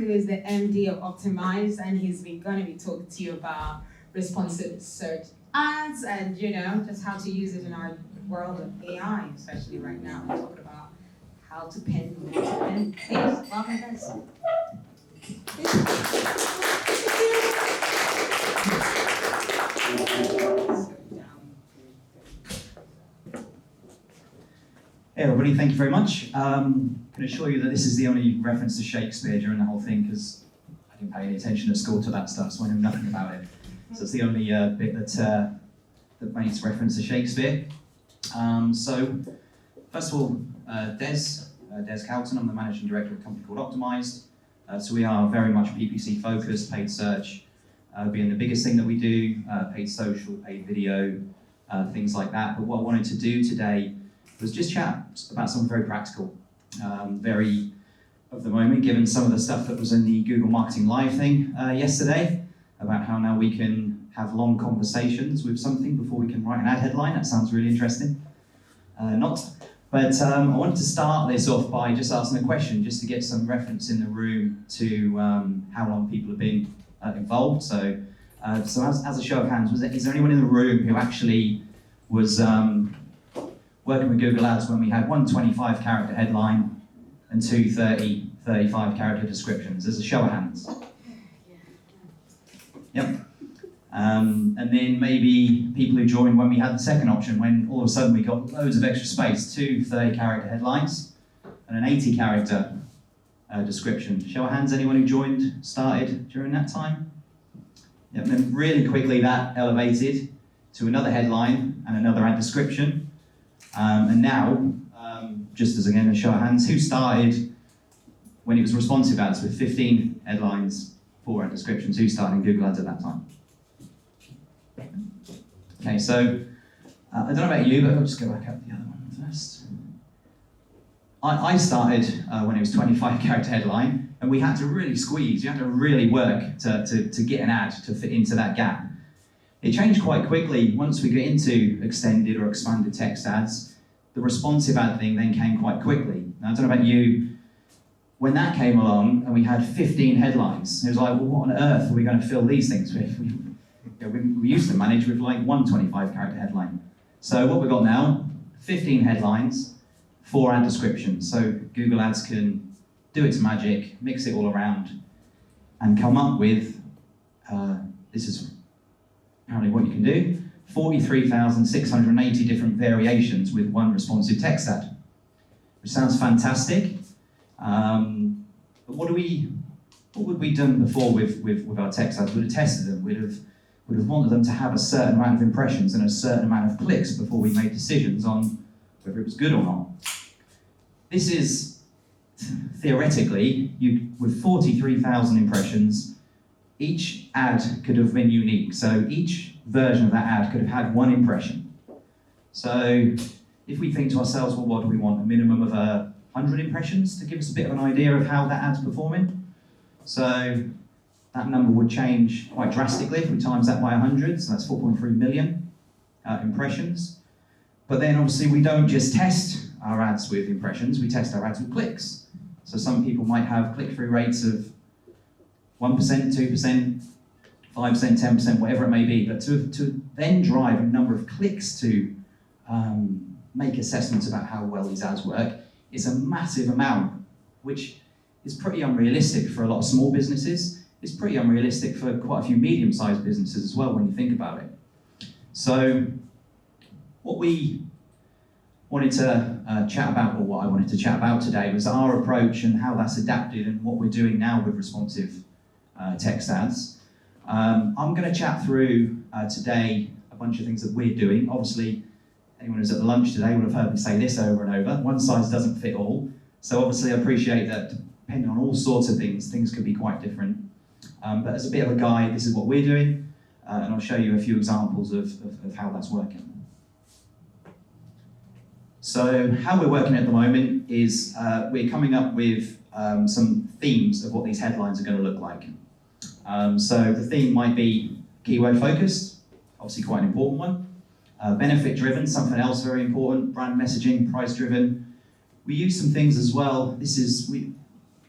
who is the MD of Optimize, and he's going to be talking to you about responsive search ads and, just how to use it in our world of AI, especially right now. We're talking about how to pin. Please, welcome, guys. Hey everybody, thank you very much. I can assure you that this is the only reference to Shakespeare during the whole thing, because I didn't pay any attention at school to that stuff, so I know nothing about it. So it's the only bit that makes reference to Shakespeare. So first of all, Des Calton, I'm the managing director of a company called Optimised. So we are very much PPC focused, paid search being the biggest thing that we do, paid social, paid video, things like that. But what I wanted to do today was just chat about something very practical, very of the moment, given some of the stuff that was in the Google Marketing Live thing yesterday, about how now we can have long conversations with something before we can write an ad headline. That sounds really interesting. Not. But I wanted to start this off by just asking a question, just to get some reference in the room to how long people have been involved. So as a show of hands, is there anyone in the room who actually was working with Google Ads when we had one 25-character headline and two 35-character descriptions? There's a show of hands. Yep. And then maybe people who joined when we had the second option, when all of a sudden we got loads of extra space, two 30-character headlines and an 80-character description. Show of hands, anyone who started during that time? Yep. And then really quickly that elevated to another headline and another ad description. And now, just as again a show of hands, who started when it was responsive ads with 15 headlines, 4 ad descriptions? Who started in Google Ads at that time? Okay, so I don't know about you, but I'll just go back up the other one first. I started when it was 25-character headline, and we had to really squeeze. You had to really work to get an ad to fit into that gap. It changed quite quickly once we got into extended or expanded text ads. The responsive ad thing then came quite quickly. Now, I don't know about you, when that came along and we had 15 headlines, it was like, well, what on earth are we going to fill these things with? We used to manage with like one 25-character headline. So what we've got now, 15 headlines, 4 ad descriptions. So Google Ads can do its magic, mix it all around, and come up with, this is apparently what you can do, 43,680 different variations with one responsive text ad, which sounds fantastic. But what would we done before with our text ads? We'd have tested them. We'd have wanted them to have a certain amount of impressions and a certain amount of clicks before we made decisions on whether it was good or not. This is theoretically, with 43,000 impressions, each ad could have been unique. So each version of that ad could have had 1 impression. So if we think to ourselves, well, what do we want? A minimum of 100 impressions to give us a bit of an idea of how that ad's performing. So that number would change quite drastically if we times that by 100, so that's 4.3 million impressions. But then obviously we don't just test our ads with impressions, we test our ads with clicks. So some people might have click-through rates of 1%, 2%, 5%, 10%, whatever it may be, but to then drive a number of clicks to make assessments about how well these ads work is a massive amount, which is pretty unrealistic for a lot of small businesses. It's pretty unrealistic for quite a few medium-sized businesses as well when you think about it. So what we wanted to chat about, or what I wanted to chat about today, was our approach and how that's adapted and what we're doing now with responsive text ads. I'm going to chat through today a bunch of things that we're doing. Obviously, anyone who's at the lunch today would have heard me say this over and over. One size doesn't fit all. So obviously I appreciate that depending on all sorts of things can be quite different. But as a bit of a guide, this is what we're doing, and I'll show you a few examples of how that's working. So how we're working at the moment is we're coming up with some themes of what these headlines are going to look like. So the theme might be keyword focused, obviously quite an important one. Benefit driven, something else very important. Brand messaging, price driven. We use some things as well.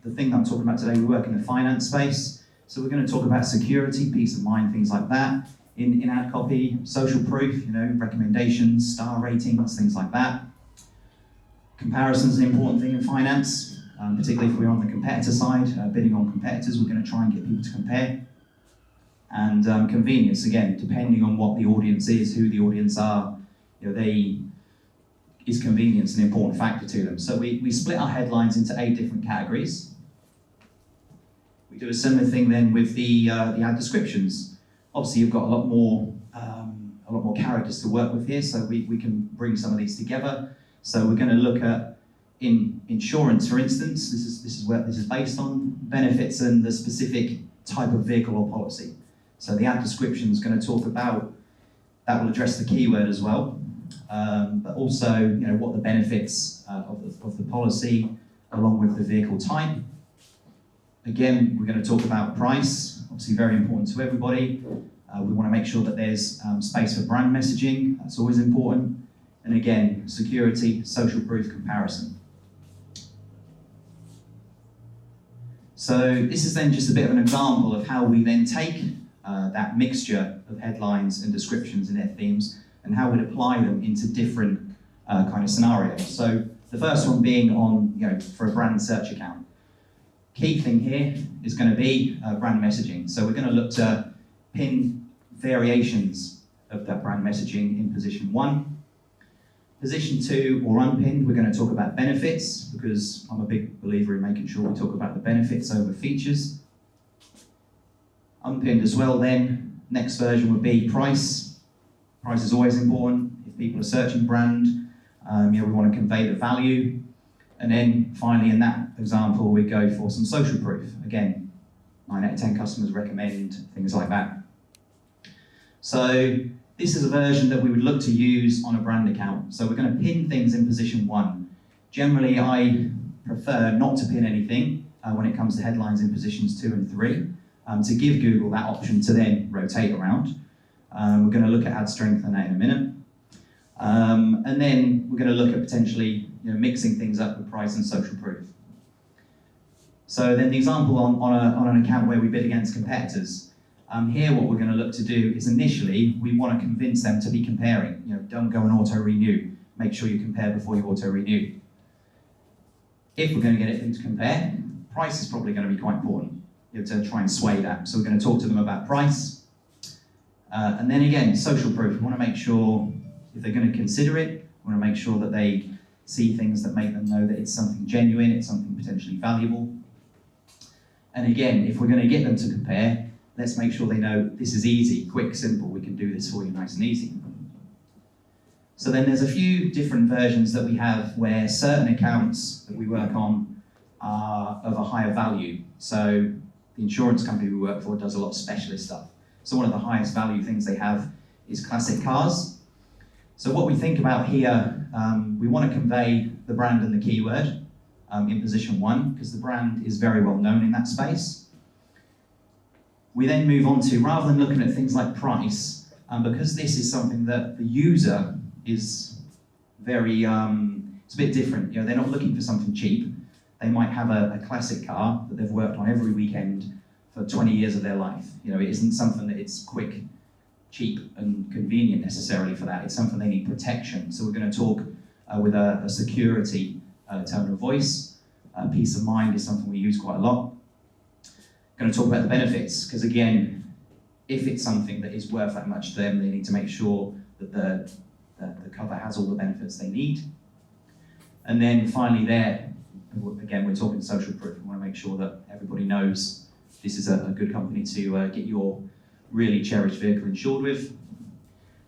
the thing that I'm talking about today, we work in the finance space. So we're going to talk about security, peace of mind, things like that. In ad copy, social proof, recommendations, star ratings, things like that. Comparison is an important thing in finance, particularly if we're on the competitor side, bidding on competitors, we're going to try and get people to compare. And convenience, again, depending on what the audience is, who the audience are, is convenience an important factor to them. So we split our headlines into 8 different categories. We do a similar thing then with the ad descriptions. Obviously, you've got a lot more characters to work with here, so we can bring some of these together. So we're going to look at in insurance, for instance. This is what this is based on, benefits and the specific type of vehicle or policy. So the ad description is going to talk about that, will address the keyword as well, but also what the benefits of the policy along with the vehicle type. Again, we're going to talk about price, obviously very important to everybody. We want to make sure that there's space for brand messaging, that's always important. And again, security, social proof, comparison. So this is then just a bit of an example of how we then take that mixture of headlines and descriptions in their themes and how we'd apply them into different kind of scenarios. So the first one being on, for a brand search account. Key thing here is going to be brand messaging. So we're going to look to pin variations of that brand messaging in position 1. Position 2, or unpinned, we're going to talk about benefits, because I'm a big believer in making sure we talk about the benefits over features. Unpinned as well then, next version would be price. Price is always important. If people are searching brand, we want to convey the value. And then finally, in that example, we go for some social proof. Again, 9 out of 10 customers recommend, things like that. So this is a version that we would look to use on a brand account. So we're going to pin things in position 1. Generally, I prefer not to pin anything when it comes to headlines in positions 2 and 3, to give Google that option to then rotate around. We're going to look at ad strength on that in a minute. And then we're going to look at potentially mixing things up with price and social proof. So then the example on an account where we bid against competitors. Here what we're going to look to do is initially we want to convince them to be comparing. Don't go and auto-renew. Make sure you compare before you auto-renew. If we're going to get them to compare, price is probably going to be quite important. To try and sway that. So we're going to talk to them about price. And then again, social proof. We want to make sure if they're going to consider it, we want to make sure that they see things that make them know that it's something genuine, it's something potentially valuable. And again, if we're going to get them to compare, let's make sure they know this is easy, quick, simple, we can do this for you nice and easy. So then there's a few different versions that we have where certain accounts that we work on are of a higher value. So the insurance company we work for does a lot of specialist stuff. So one of the highest value things they have is classic cars. So what we think about here, we want to convey the brand and the keyword in position 1, because the brand is very well known in that space. We then move on to, rather than looking at things like price, because this is something that the user is very, it's a bit different. They're not looking for something cheap. They might have a classic car that they've worked on every weekend for 20 years of their life. It isn't something that it's quick, cheap, and convenient necessarily for that. It's something they need protection. So we're going to talk with a security tone of voice. Peace of mind is something we use quite a lot. Going to talk about the benefits, because again, if it's something that is worth that much to them, they need to make sure that the cover has all the benefits they need. And then finally there, again, we're talking social proof. We want to make sure that everybody knows this is a good company to get your really cherished vehicle insured with.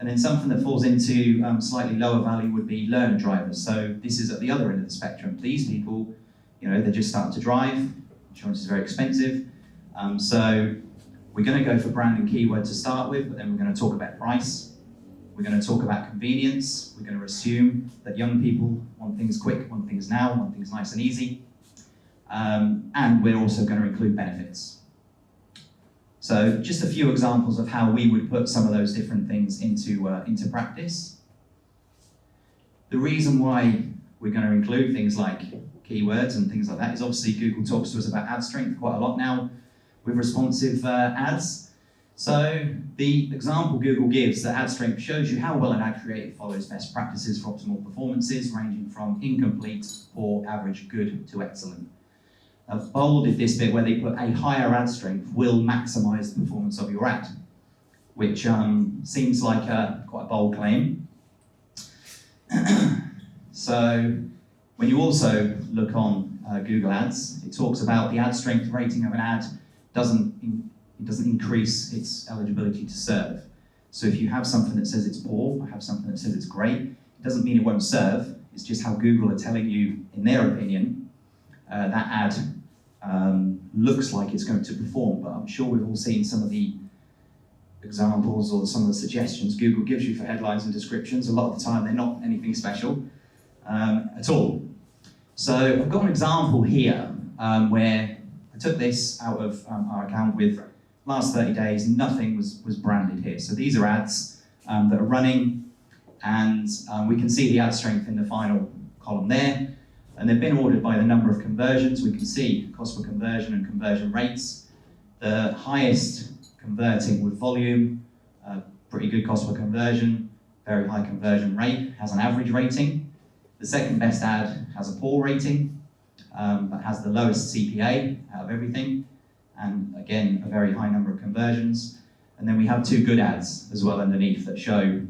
And then something that falls into slightly lower value would be learner drivers. So this is at the other end of the spectrum. These people, they're just starting to drive. Insurance is very expensive. So we're going to go for brand and keyword to start with, but then we're going to talk about price. We're going to talk about convenience. We're going to assume that young people want things quick, want things now, want things nice and easy. And we're also going to include benefits. So just a few examples of how we would put some of those different things into practice. The reason why we're going to include things like keywords and things like that is obviously Google talks to us about ad strength quite a lot now with responsive ads. So the example Google gives, that ad strength shows you how well an ad creative follows best practices for optimal performances, ranging from incomplete, poor, average, good to excellent. I've bolded this bit where they put a higher ad strength will maximise the performance of your ad, which seems like quite a bold claim. So when you also look on Google Ads, it talks about the ad strength rating of an ad doesn't increase its eligibility to serve. So if you have something that says it's poor, or have something that says it's great, it doesn't mean it won't serve. It's just how Google are telling you, in their opinion, that ad looks like it's going to perform. But I'm sure we've all seen some of the examples or some of the suggestions Google gives you for headlines and descriptions. A lot of the time they're not anything special at all. So I've got an example here where I took this out of our account with last 30 days, nothing was branded here. So these are ads that are running, and we can see the ad strength in the final column there, and they've been ordered by the number of conversions. We can see cost per conversion and conversion rates. The highest converting with volume, pretty good cost per conversion, very high conversion rate, has an average rating. The second best ad has a poor rating, but has the lowest CPA out of everything, and again, a very high number of conversions. And then we have two good ads as well underneath that show,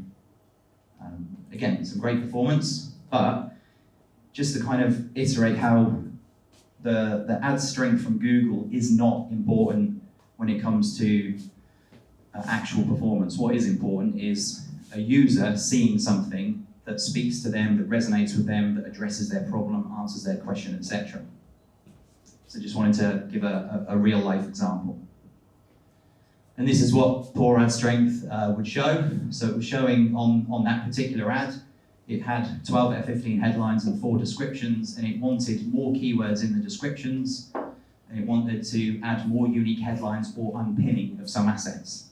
again, some great performance, but just to kind of iterate how the ad strength from Google is not important when it comes to actual performance. What is important is a user seeing something that speaks to them, that resonates with them, that addresses their problem, answers their question, etc. So just wanted to give a real life example. And this is what poor ad strength would show. So it was showing on that particular ad, it had 12 out of 15 headlines and 4 descriptions, and it wanted more keywords in the descriptions, and it wanted to add more unique headlines or unpinning of some assets.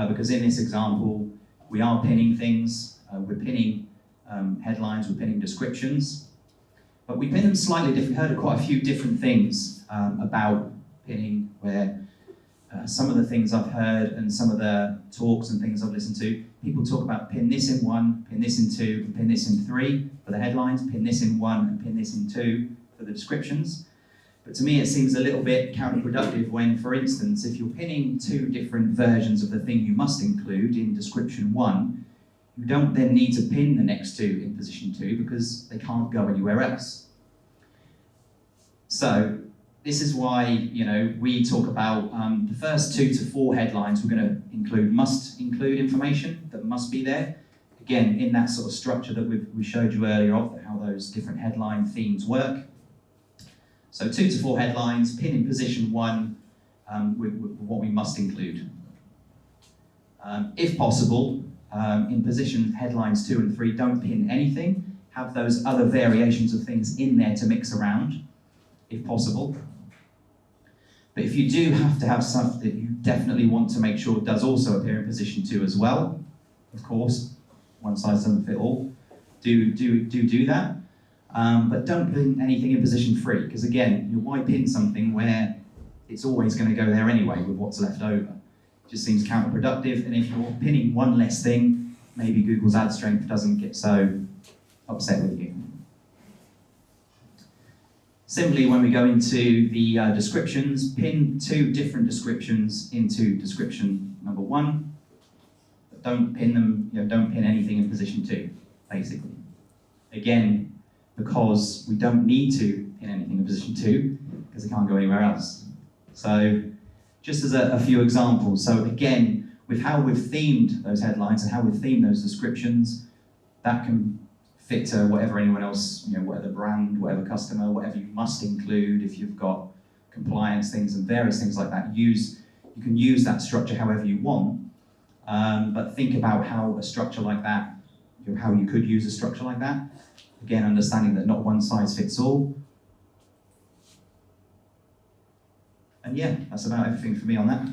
Because in this example, we are pinning things, we're pinning headlines, we're pinning descriptions, but we pin them slightly different. Heard of quite a few different things about pinning, where some of the things I've heard and some of the talks and things I've listened to, people talk about pin this in 1, pin this in 2, and pin this in 3 for the headlines, pin this in 1 and pin this in 2 for the descriptions. But to me it seems a little bit counterproductive when, for instance, if you're pinning 2 different versions of the thing you must include in description 1, you don't then need to pin the next 2 in position 2 because they can't go anywhere else. So this is why, you know, we talk about the first 2 to 4 headlines we're going to include, must include information that must be there. Again, in that sort of structure that we showed you earlier of how those different headline themes work. So 2 to 4 headlines, pin in position 1 with what we must include. If possible, in position headlines 2 and 3, don't pin anything. Have those other variations of things in there to mix around, if possible. But if you do have to have something that you definitely want to make sure does also appear in position 2 as well, of course, one size doesn't fit all, do that. But don't pin anything in position 3, because again, why pin something where it's always going to go there anyway with what's left over? It just seems counterproductive, and if you're pinning one less thing, maybe Google's ad strength doesn't get so upset with you. Similarly, when we go into the descriptions, pin 2 different descriptions into description number 1, but don't pin them, don't pin anything in position 2, basically. Again, because we don't need to pin anything in position 2, because it can't go anywhere else. So, just as a few examples, so again, with how we've themed those headlines and how we've themed those descriptions, that can fit to whatever anyone else, whatever brand, whatever customer, whatever you must include. If you've got compliance things and various things like that, you can use that structure however you want, but think about how a structure like that, how you could use a structure like that. Again, understanding that not one size fits all. And yeah, that's about everything for me on that.